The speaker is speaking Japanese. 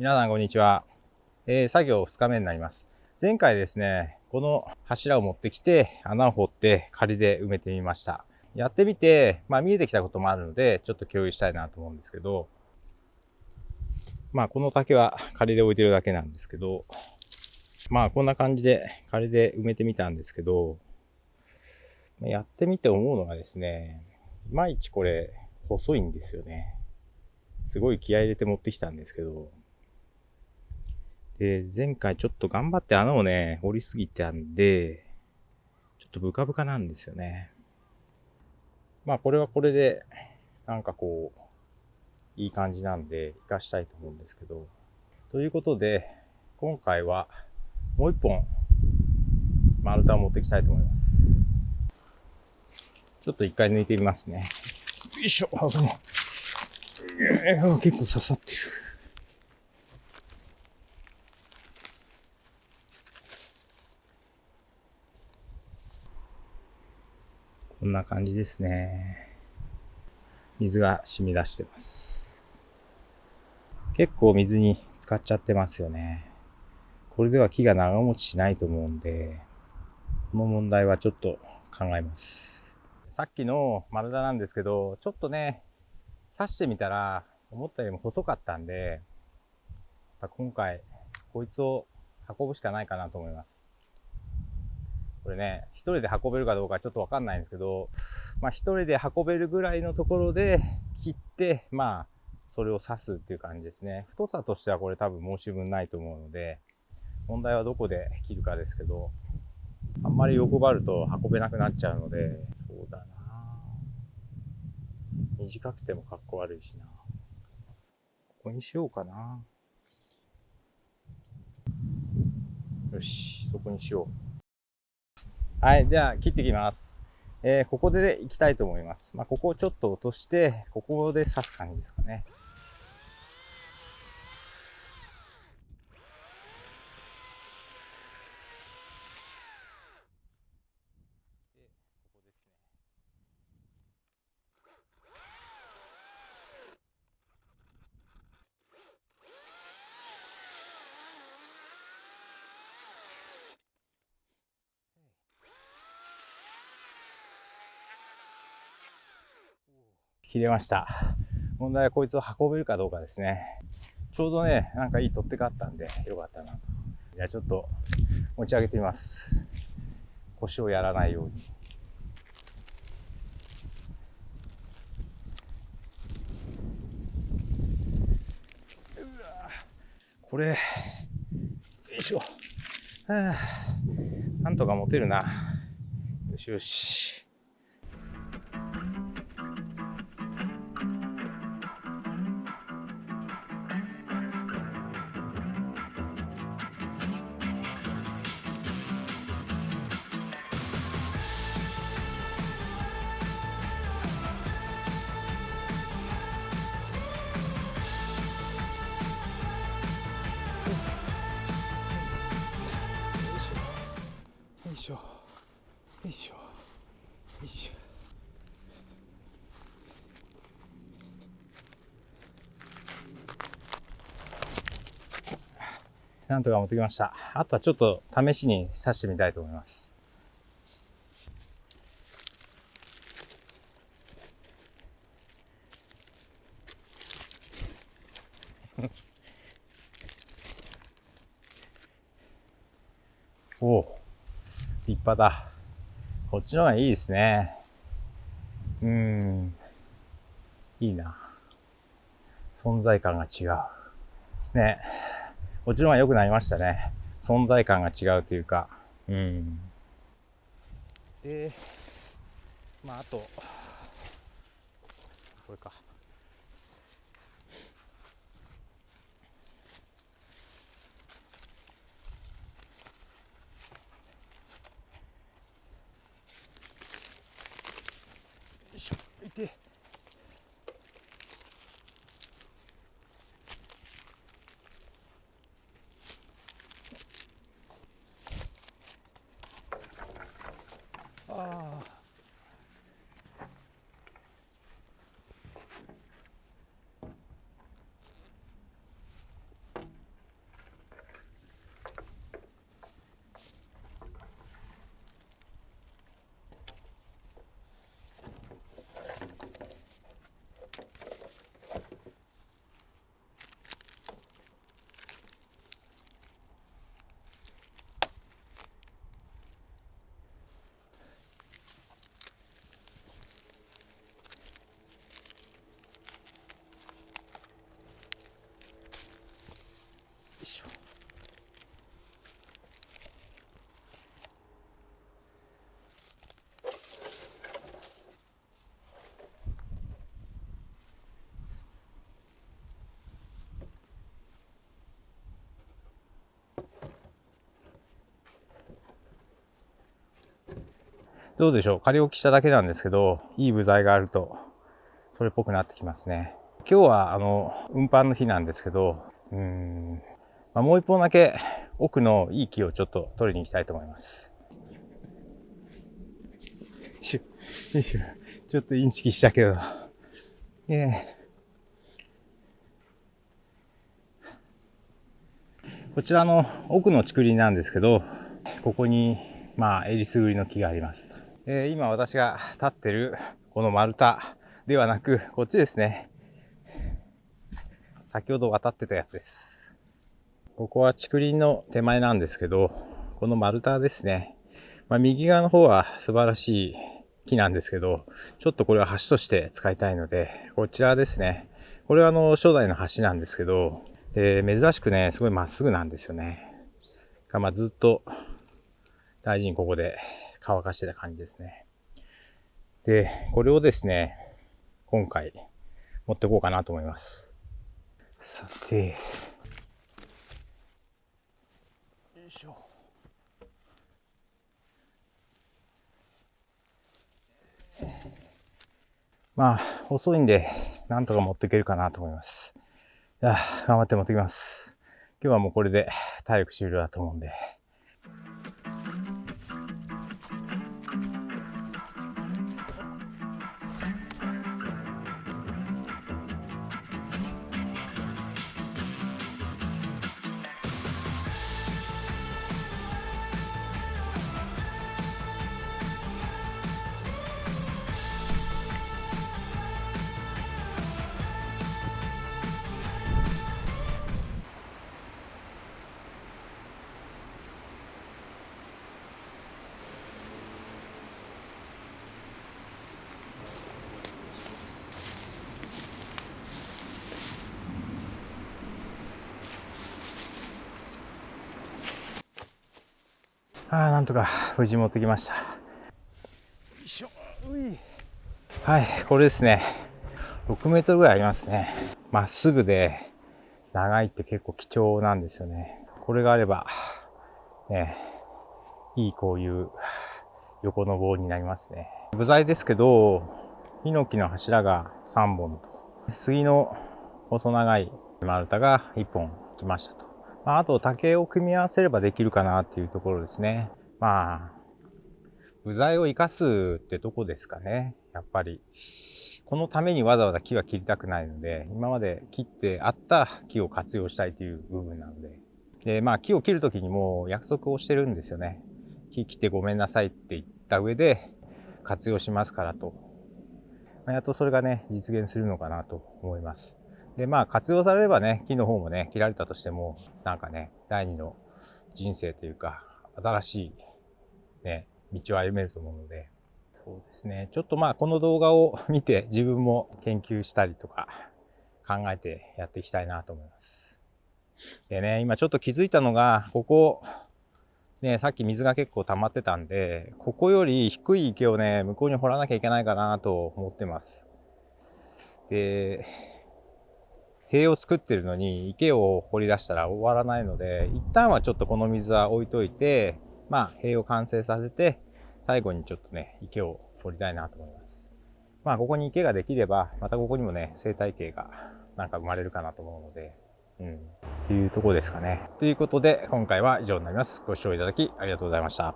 皆さんこんにちは。作業2日目になります。前回ですね、この柱を持ってきて穴を掘って仮で埋めてみました。やってみて、見えてきたこともあるので、ちょっと共有したいなと思うんですけど、この竹は仮で置いてるだけなんですけど、こんな感じで仮で埋めてみたんですけど、やってみて思うのがですね、いまいちこれ細いんですよね。すごい気合い入れて持ってきたんですけど、で、前回ちょっと頑張って穴をね、掘りすぎたんで、ちょっとブカブカなんですよね。これはこれで、いい感じなんで、活かしたいと思うんですけど。ということで、今回は、もう一本、丸太を持ってきたいと思います。ちょっと一回抜いてみますね。よいしょ、危ない。結構刺さってる。こんな感じですね。水が染み出してます。結構水に浸かっちゃってますよね。これでは木が長持ちしないと思うんで、この問題はちょっと考えます。さっきの丸太なんですけど、ちょっとね、刺してみたら思ったよりも細かったんで、今回こいつを運ぶしかないかなと思います。これね、一人で運べるかどうかちょっとわかんないんですけど、一人で運べるぐらいのところで切って、それを刺すっていう感じですね。太さとしてはこれ多分申し分ないと思うので、問題はどこで切るかですけど、あんまり欲張ると運べなくなっちゃうので、そうだな、短くてもかっこ悪いしな。ここにしようかな。よし、そこにしよう。はい、では切ってきます。ここでいきたいと思います。ここをちょっと落として、ここで刺す感じですかね。切れました。問題はこいつを運べるかどうかですね。ちょうどね、いい取っ手があったんで、よかったなと。じゃあちょっと持ち上げてみます。腰をやらないように。これ、よいしょ。なんとか持てるな。よしよし。よいしょ。よいしょ。よいしょ。なんとか持ってきました。あとはちょっと試しに刺してみたいと思います。おお、立派だ。こっちの方がいいですね。いいな。存在感が違う。ね。こっちの方が良くなりましたね。存在感が違うというか。で、あと、これか。よいしょ、いて。ああ。どうでしょう、仮置きしただけなんですけど、いい部材があるとそれっぽくなってきますね。今日は運搬の日なんですけど、もう一本だけ奥のいい木をちょっと取りに行きたいと思います。ちょっとインチキしたけど、こちらの奥の竹林なんですけど、ここにえりすぐりの木があります。今私が立ってるこの丸太ではなく、こっちですね。先ほど渡ってたやつです。ここは竹林の手前なんですけど、この丸太ですね。右側の方は素晴らしい木なんですけど、ちょっとこれは橋として使いたいので、こちらですね。これは初代の橋なんですけど、珍しくね、すごいまっすぐなんですよね。ずっと大事にここで乾かしてた感じですね。で、これをですね、今回持っていこうかなと思います。さて、よいしょ。細いんで、なんとか持っていけるかなと思います。頑張って持ってきます。今日はもうこれで体力終了だと思うんで。なんとか無事持ってきました。よいしょ。はい、これですね。6メートルぐらいありますね。まっすぐで長いって結構貴重なんですよね。これがあれば、ね、いいこういう横の棒になりますね。部材ですけど、ヒノキの柱が3本と、杉の細長い丸太が1本来ましたと。あと竹を組み合わせればできるかなっていうところですね。部材を生かすってとこですかね。やっぱり。このためにわざわざ木は切りたくないので、今まで切ってあった木を活用したいという部分なので。で、木を切るときにも約束をしてるんですよね。木切ってごめんなさいって言った上で活用しますからと。やっとそれがね、実現するのかなと思います。で、活用されればね、木の方もね、切られたとしても、なんかね、第二の人生というか、新しいね、道を歩めると思うので、そうですね。ちょっとこの動画を見て自分も研究したりとか考えてやっていきたいなと思います。でね、今ちょっと気づいたのが、ここ、ね、さっき水が結構溜まってたんで、ここより低い池をね、向こうに掘らなきゃいけないかなと思ってます。で、塀を作ってるのに池を掘り出したら終わらないので、一旦はちょっとこの水は置いといて、塀を完成させて、最後にちょっとね、池を掘りたいなと思います。ここに池ができれば、またここにもね、生態系がなんか生まれるかなと思うので、っていうところですかね。ということで、今回は以上になります。ご視聴いただきありがとうございました。